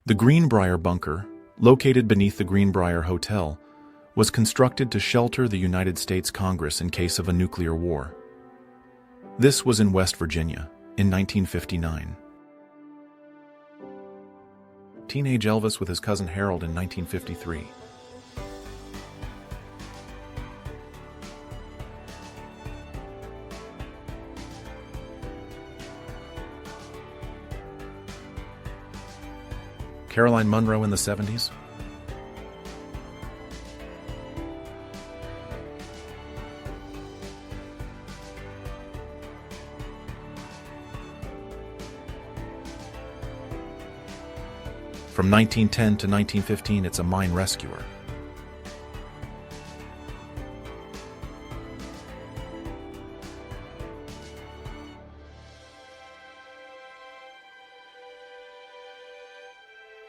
The Greenbrier Bunker, located beneath the Greenbrier Hotel, was constructed to shelter the United States Congress in case of a nuclear war. This was in West Virginia, in 1959. Teenage Elvis with his cousin Harold in 1953. Caroline Munro in the 70s. From 1910 to 1915, it's a mine rescuer.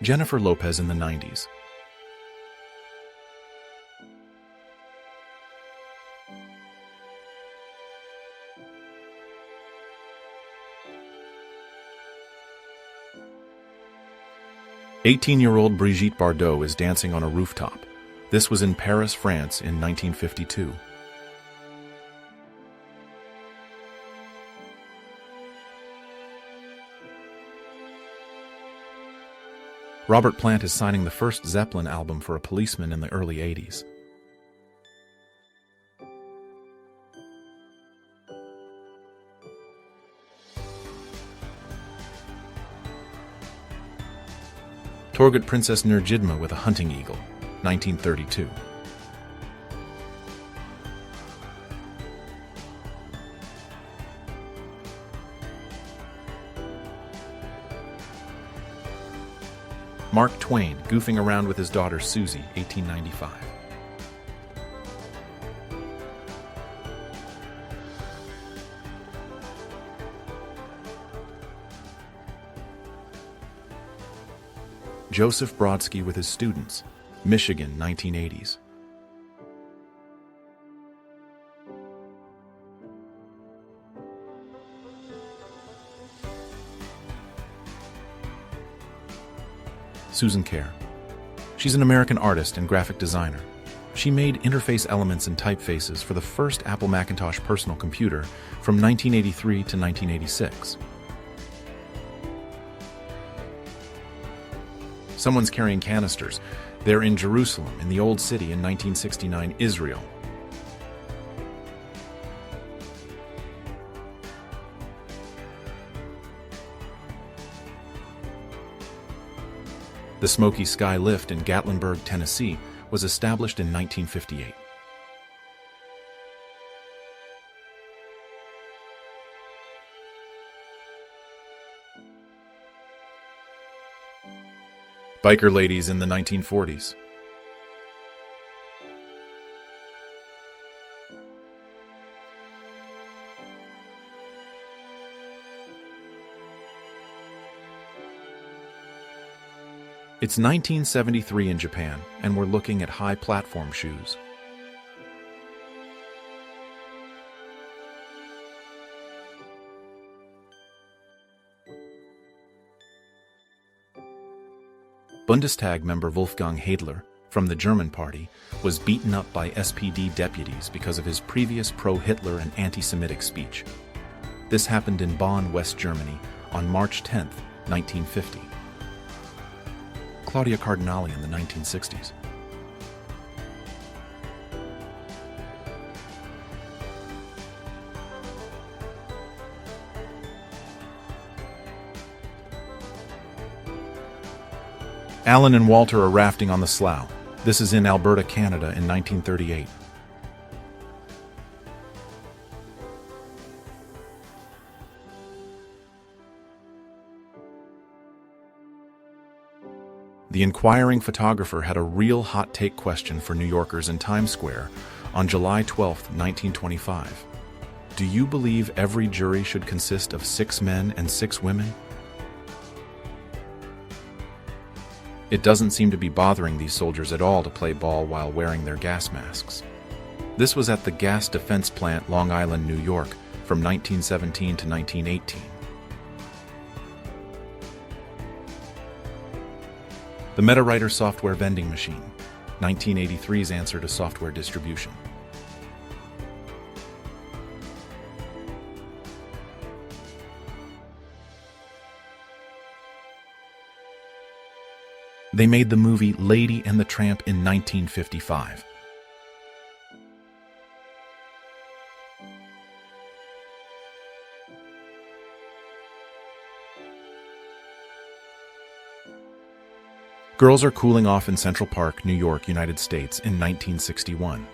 Jennifer Lopez in the 90s. "18-year-old Brigitte Bardot is dancing on a rooftop. This was in Paris, France in 1952. Robert Plant is signing the first Zeppelin album for a policeman in the early 80s. Torgut Princess Nurjidma with a hunting eagle, 1932. Mark Twain goofing around with his daughter Susie, 1895. Joseph Brodsky with his students, Michigan, 1980s. Susan Kerr. She's an American artist and graphic designer. She made interface elements and typefaces for the first Apple Macintosh personal computer from 1983 to 1986. Someone's carrying canisters. They're in Jerusalem, in the Old City in 1969, Israel. The Smoky Sky Lift in Gatlinburg, Tennessee, was established in 1958. Biker ladies in the 1940s. It's 1973 in Japan, and we're looking at high platform shoes. Bundestag member Wolfgang Haidler, from the German Party, was beaten up by SPD deputies because of his previous pro-Hitler and anti-Semitic speech. This happened in Bonn, West Germany, on March 10, 1950. Claudia Cardinale in the 1960s. Alan and Walter are rafting on the Slough. This is in Alberta, Canada in 1938. The inquiring photographer had a real hot-take question for New Yorkers in Times Square on July 12, 1925. Do you believe every jury should consist of 6 men and 6 women? It doesn't seem to be bothering these soldiers at all to play ball while wearing their gas masks. This was at the Gas Defense Plant, Long Island, New York, from 1917 to 1918. The MetaWriter software vending machine, 1983's answer to software distribution. They made the movie Lady and the Tramp in 1955. Girls Are Cooling Off in Central Park, New York, United States in 1961.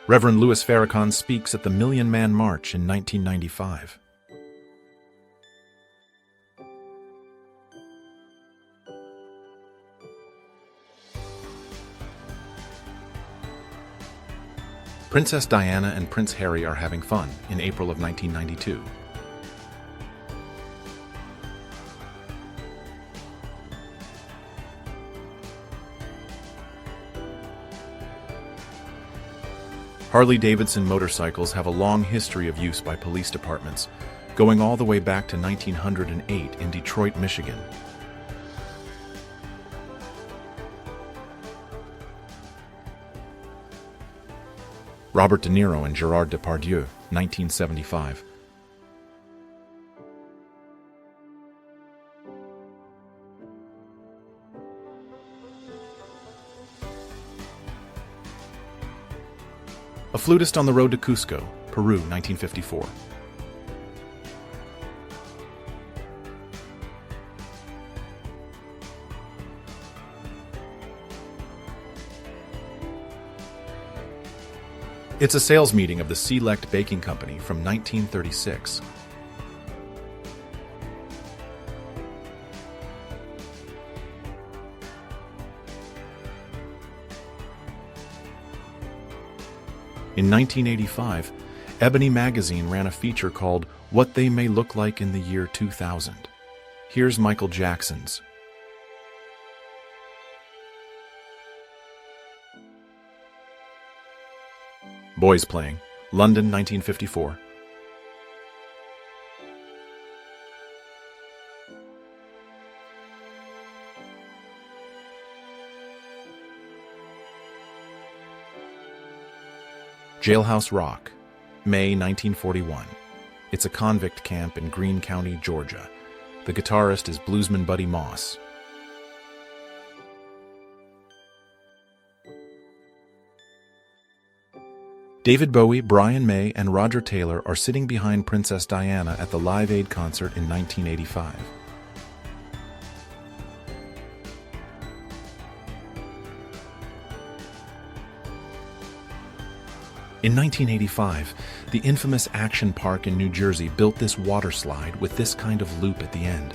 Reverend Louis Farrakhan speaks at the Million Man March in 1995. Princess Diana and Prince Harry are having fun in April of 1992. Harley-Davidson motorcycles have a long history of use by police departments, going all the way back to 1908 in Detroit, Michigan. Robert De Niro and Gerard Depardieu, 1975. A Flutist on the Road to Cusco, Peru, 1954. It's a sales meeting of the Select Baking Company from 1936. In 1985, Ebony magazine ran a feature called What They May Look Like in the Year 2000. Here's Michael Jackson's. Boys Playing, London, 1954. Jailhouse Rock, May 1941. It's a convict camp in Greene County, Georgia. The guitarist is bluesman Buddy Moss. David Bowie, Brian May, and Roger Taylor are sitting behind Princess Diana at the Live Aid concert in 1985. In 1985, the infamous Action Park in New Jersey built this water slide with this kind of loop at the end.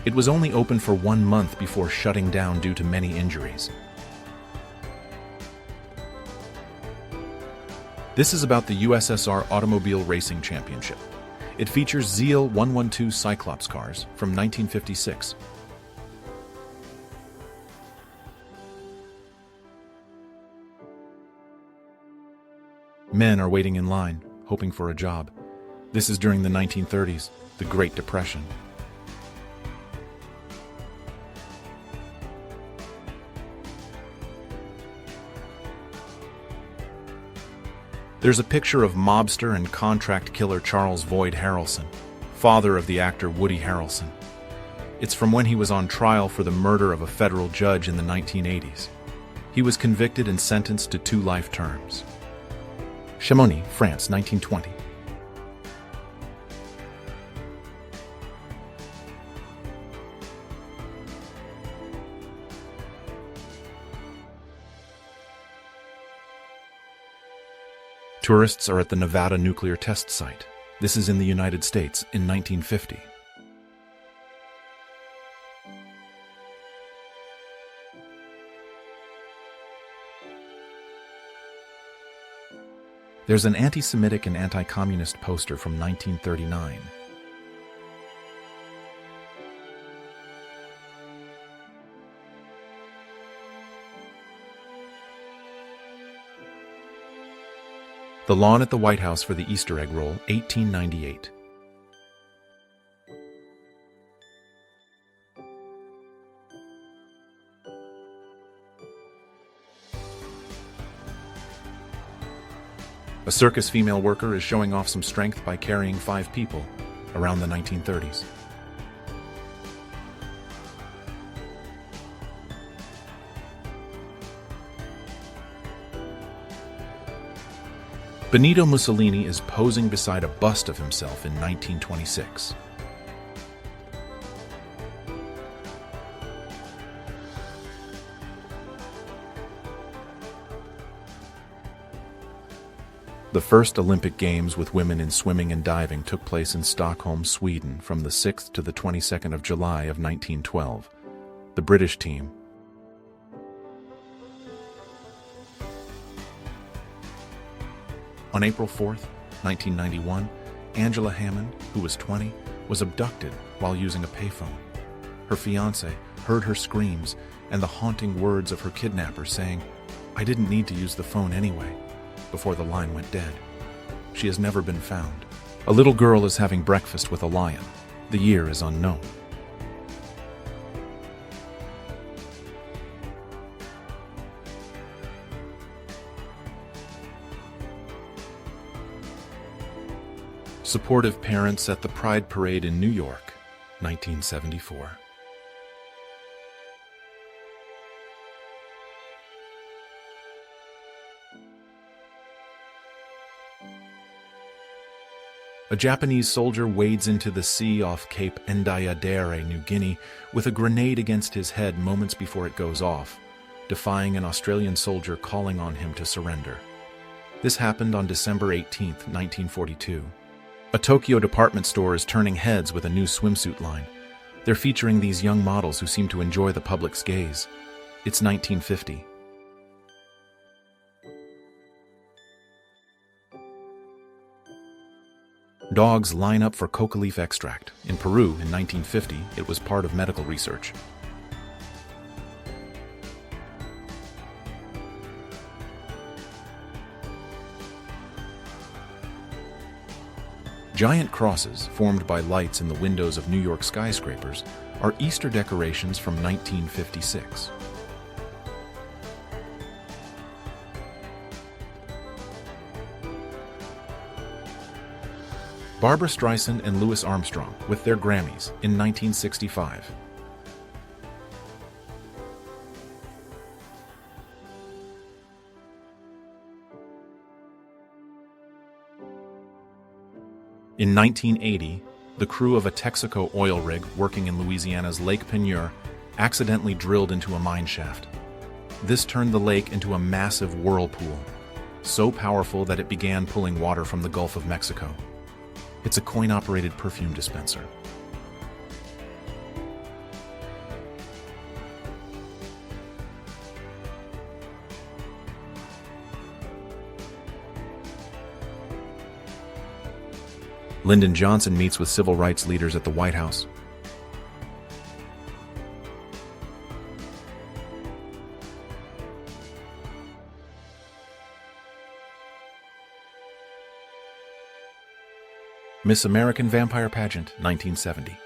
It was only open for 1 month before shutting down due to many injuries. This is about the USSR Automobile Racing Championship. It features Zeal 112 Cyclops cars from 1956. Men are waiting in line, hoping for a job. This is during the 1930s, the Great Depression. There's a picture of mobster and contract killer Charles Void Harrelson, father of the actor Woody Harrelson. It's from when he was on trial for the murder of a federal judge in the 1980s. He was convicted and sentenced to 2 life terms. Chamonix, France, 1920. Tourists are at the Nevada nuclear test site. This is in the United States in 1950. There's an anti-Semitic and anti-communist poster from 1939. The Lawn at the White House for the Easter Egg Roll, 1898. A circus female worker is showing off some strength by carrying 5 people around the 1930s. Benito Mussolini is posing beside a bust of himself in 1926. The first Olympic Games with women in swimming and diving took place in Stockholm, Sweden from the 6th to the 22nd of July of 1912. The British team, on April 4th, 1991, Angela Hammond, who was 20, was abducted while using a payphone. Her fiancé heard her screams and the haunting words of her kidnapper saying, "I didn't need to use the phone anyway," before the line went dead. She has never been found. A little girl is having breakfast with a lion. The year is unknown. Supportive parents at the Pride Parade in New York, 1974. A Japanese soldier wades into the sea off Cape Ndayadere, New Guinea, with a grenade against his head moments before it goes off, defying an Australian soldier calling on him to surrender. This happened on December 18, 1942. A Tokyo department store is turning heads with a new swimsuit line. They're featuring these young models who seem to enjoy the public's gaze. It's 1950. Dogs line up for coca leaf extract. In Peru, in 1950, it was part of medical research. Giant crosses, formed by lights in the windows of New York skyscrapers, are Easter decorations from 1956. Barbra Streisand and Louis Armstrong with their Grammys in 1965. In 1980, the crew of a Texaco oil rig working in Louisiana's Lake Peigneur accidentally drilled into a mine shaft. This turned the lake into a massive whirlpool, so powerful that it began pulling water from the Gulf of Mexico. It's a coin-operated perfume dispenser. Lyndon Johnson meets with civil rights leaders at the White House. Miss American Vampire Pageant, 1970.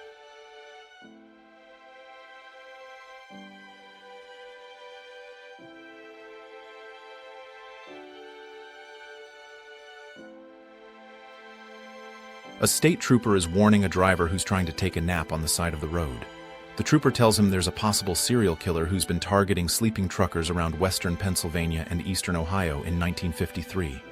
A state trooper is warning a driver who's trying to take a nap on the side of the road. The trooper tells him there's a possible serial killer who's been targeting sleeping truckers around western Pennsylvania and eastern Ohio in 1953.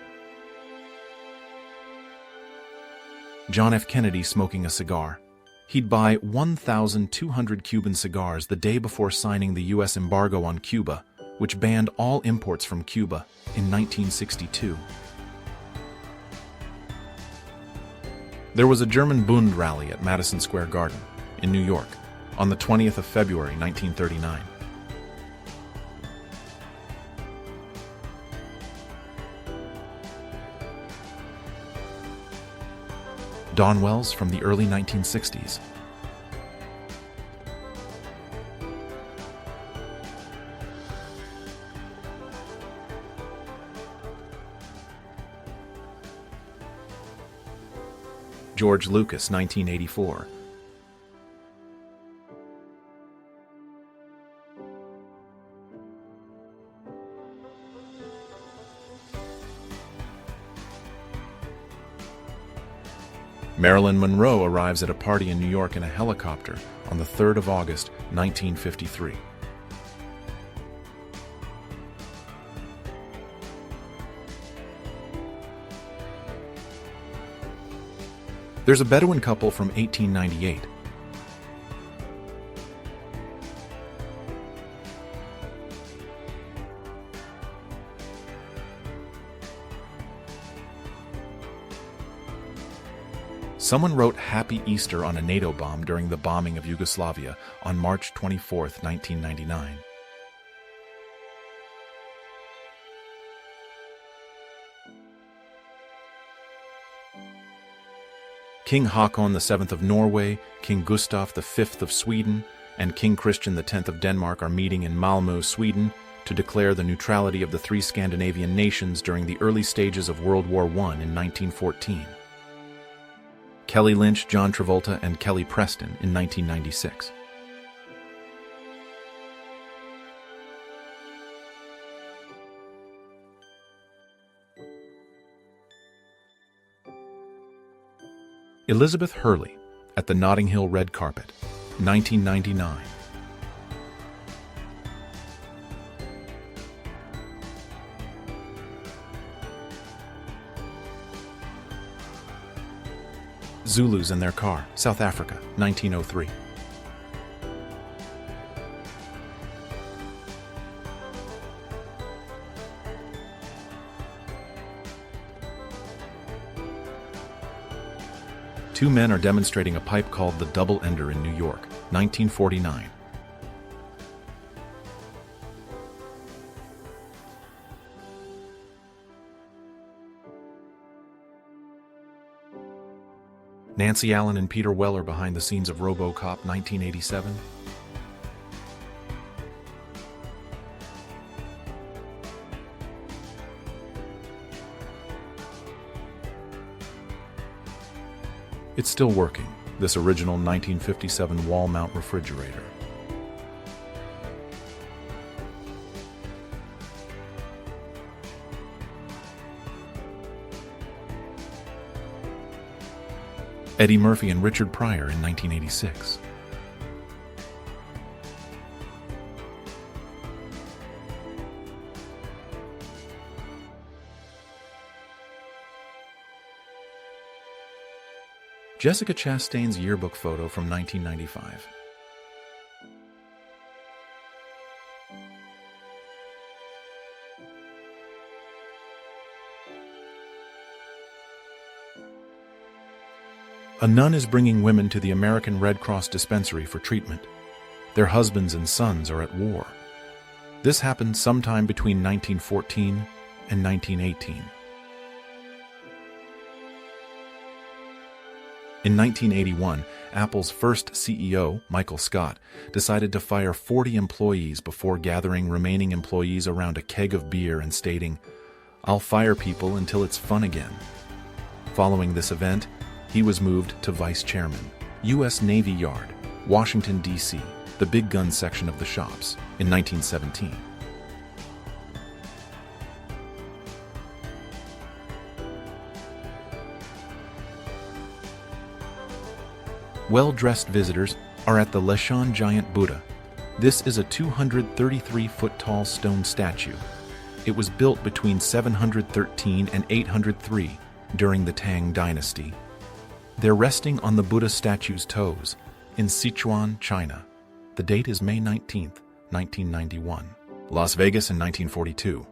John F. Kennedy smoking a cigar. He'd buy 1,200 Cuban cigars the day before signing the U.S. embargo on Cuba, which banned all imports from Cuba in 1962. There was a German Bund rally at Madison Square Garden in New York on the 20th of February, 1939. Dawn Wells from the early 1960s. George Lucas, 1984. Marilyn Monroe arrives at a party in New York in a helicopter on the 3rd of August, 1953. There's a Bedouin couple from 1898. Someone wrote Happy Easter on a NATO bomb during the bombing of Yugoslavia on March 24, 1999. King Haakon VII of Norway, King Gustav V of Sweden, and King Christian X of Denmark are meeting in Malmö, Sweden, to declare the neutrality of the three Scandinavian nations during the early stages of World War I in 1914. Kelly Lynch, John Travolta, and Kelly Preston in 1996. Elizabeth Hurley at the Notting Hill Red Carpet, 1999. Zulus in their car, South Africa, 1903. Two men are demonstrating a pipe called the double ender in New York, 1949. Nancy Allen and Peter Weller behind the scenes of RoboCop, 1987. It's still working, this original 1957 wall mount refrigerator. Eddie Murphy and Richard Pryor in 1986. Jessica Chastain's yearbook photo from 1995. A nun is bringing women to the American Red Cross dispensary for treatment. Their husbands and sons are at war. This happened sometime between 1914 and 1918. In 1981, Apple's first CEO, Michael Scott, decided to fire 40 employees before gathering remaining employees around a keg of beer and stating, "I'll fire people until it's fun again." Following this event, he was moved to vice chairman, U.S. Navy Yard, Washington, D.C., the big gun section of the shops, in 1917. Well-dressed visitors are at the Leshan Giant Buddha. This is a 233-foot-tall stone statue. It was built between 713 and 803 during the Tang Dynasty. They're resting on the Buddha statue's toes in Sichuan, China. The date is May 19, 1991. Las Vegas in 1942.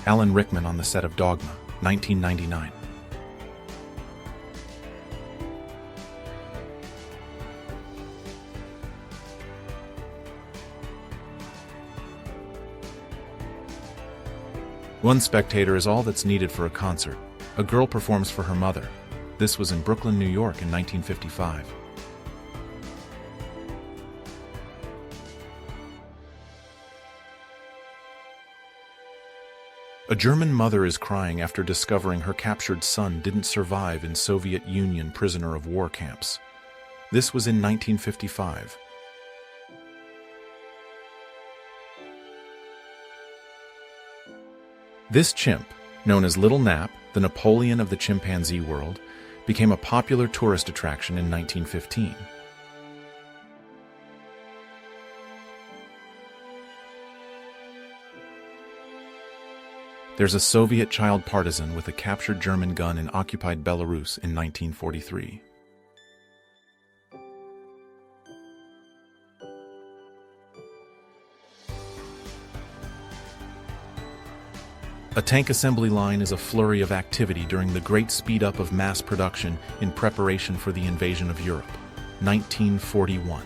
Alan Rickman on the set of Dogma, 1999. One spectator is all that's needed for a concert. A girl performs for her mother. This was in Brooklyn, New York in 1955. A German mother is crying after discovering her captured son didn't survive in Soviet Union prisoner of war camps. This was in 1955. This chimp, known as Little Nap, the Napoleon of the chimpanzee world, became a popular tourist attraction in 1915. There's a Soviet child partisan with a captured German gun in occupied Belarus in 1943. A tank assembly line is a flurry of activity during the great speed-up of mass production in preparation for the invasion of Europe. 1941.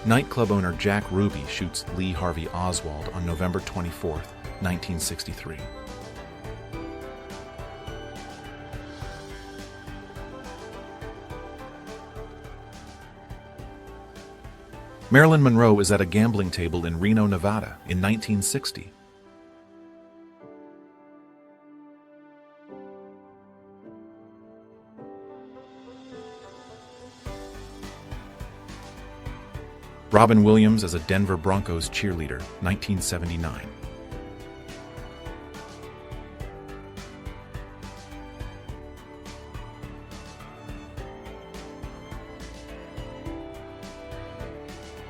Nightclub owner Jack Ruby shoots Lee Harvey Oswald on November 24, 1963. Marilyn Monroe is at a gambling table in Reno, Nevada in 1960. Robin Williams as a Denver Broncos cheerleader, 1979.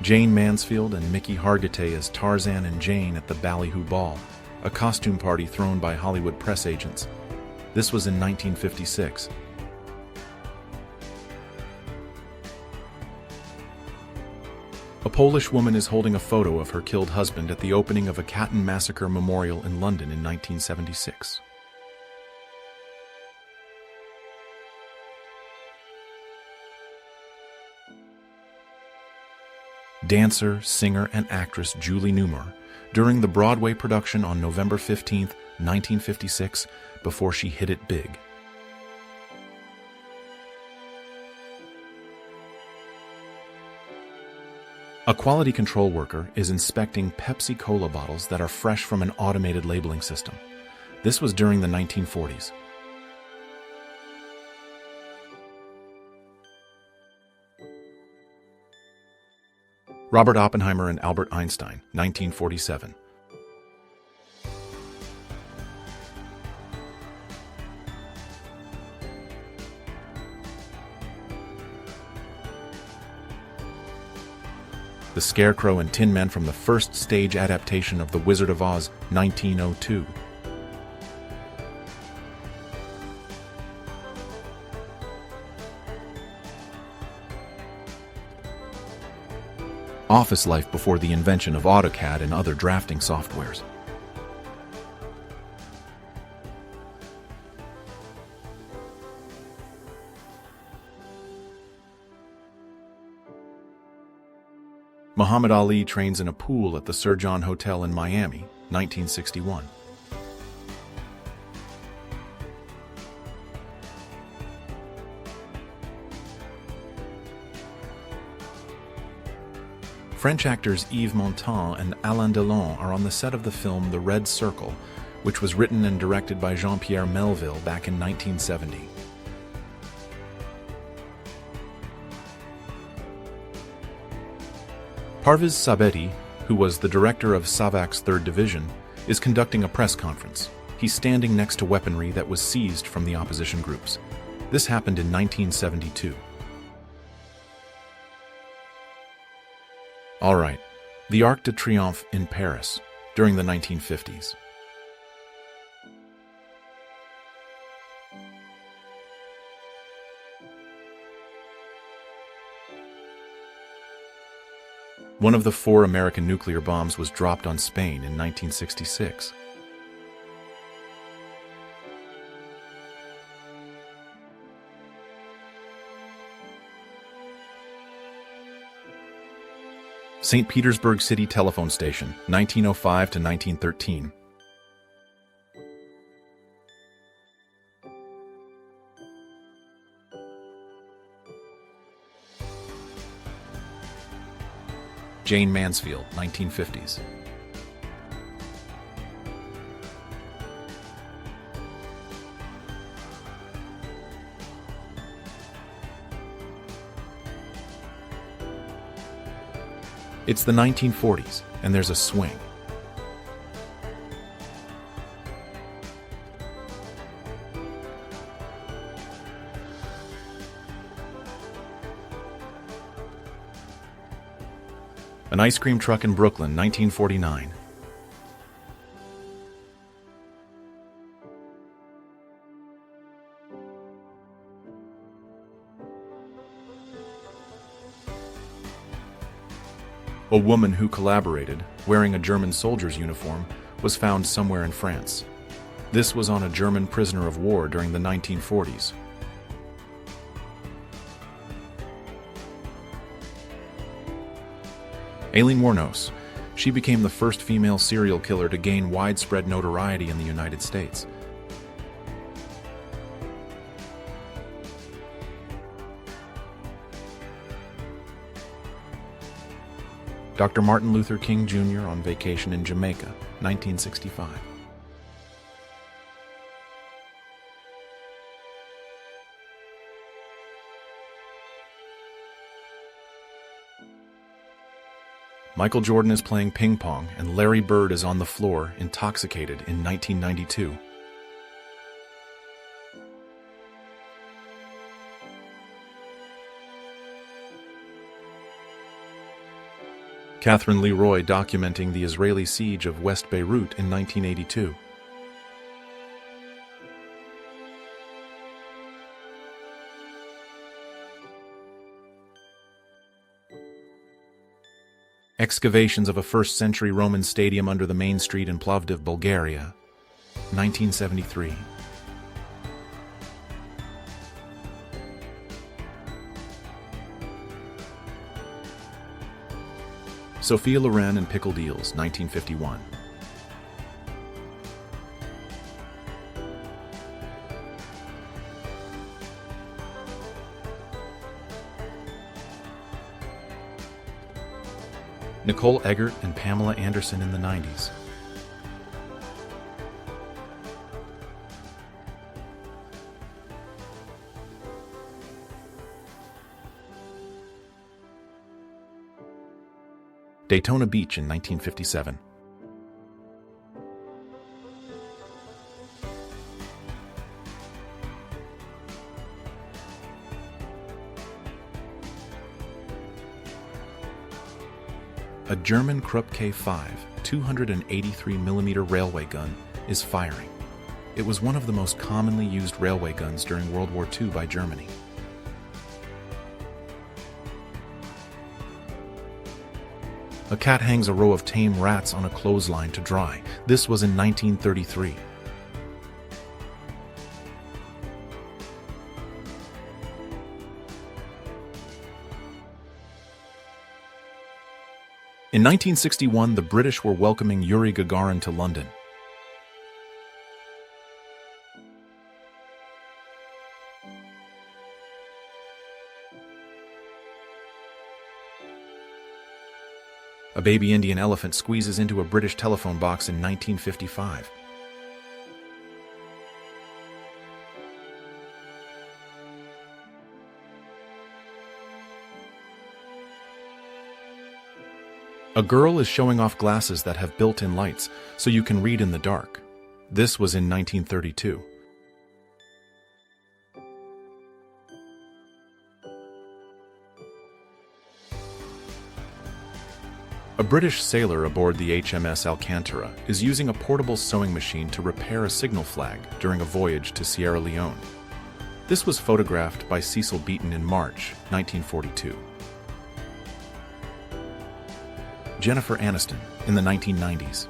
Jane Mansfield and Mickey Hargitay as Tarzan and Jane at the Ballyhoo Ball, a costume party thrown by Hollywood press agents. This was in 1956. A Polish woman is holding a photo of her killed husband at the opening of a Catton Massacre memorial in London in 1976. Dancer, singer, and actress Julie Newmar during the Broadway production on November 15, 1956, before she hit it big. A quality control worker is inspecting Pepsi Cola bottles that are fresh from an automated labeling system. This was during the 1940s. Robert Oppenheimer and Albert Einstein, 1947. The Scarecrow and Tin Man from the first stage adaptation of The Wizard of Oz, 1902. Office life before the invention of AutoCAD and other drafting softwares. Muhammad Ali trains in a pool at the Sir John Hotel in Miami, 1961. French actors Yves Montand and Alain Delon are on the set of the film The Red Circle, which was written and directed by Jean-Pierre Melville back in 1970. Parviz Sabeti, who was the director of SAVAK's 3rd Division, is conducting a press conference. He's standing next to weaponry that was seized from the opposition groups. This happened in 1972. All right, the Arc de Triomphe in Paris during the 1950s. One of the 4 American nuclear bombs was dropped on Spain in 1966. St. Petersburg City Telephone Station, 1905 to 1913. Jane Mansfield, 1950s. It's the 1940s, and there's a swing. An ice cream truck in Brooklyn, 1949. A woman who collaborated, wearing a German soldier's uniform, was found somewhere in France. This was on a German prisoner of war during the 1940s. Aileen Wuornos. She became the first female serial killer to gain widespread notoriety in the United States. Dr. Martin Luther King Jr. on vacation in Jamaica, 1965. Michael Jordan is playing ping pong and Larry Bird is on the floor, intoxicated, in 1992. Catherine Leroy documenting the Israeli siege of West Beirut in 1982. Excavations of a 1st century Roman stadium under the main street in Plovdiv, Bulgaria, 1973. Sophia Loren and Pickled Eels, 1951. Nicole Eggert and Pamela Anderson in the 90s. Daytona Beach in 1957. A German Krupp K5 283mm railway gun is firing. It was one of the most commonly used railway guns during World War II by Germany. A cat hangs a row of tame rats on a clothesline to dry. This was in 1933. In 1961, the British were welcoming Yuri Gagarin to London. A baby Indian elephant squeezes into a British telephone box in 1955. A girl is showing off glasses that have built-in lights so you can read in the dark. This was in 1932. A British sailor aboard the HMS Alcantara is using a portable sewing machine to repair a signal flag during a voyage to Sierra Leone. This was photographed by Cecil Beaton in March 1942. Jennifer Aniston in the 1990s.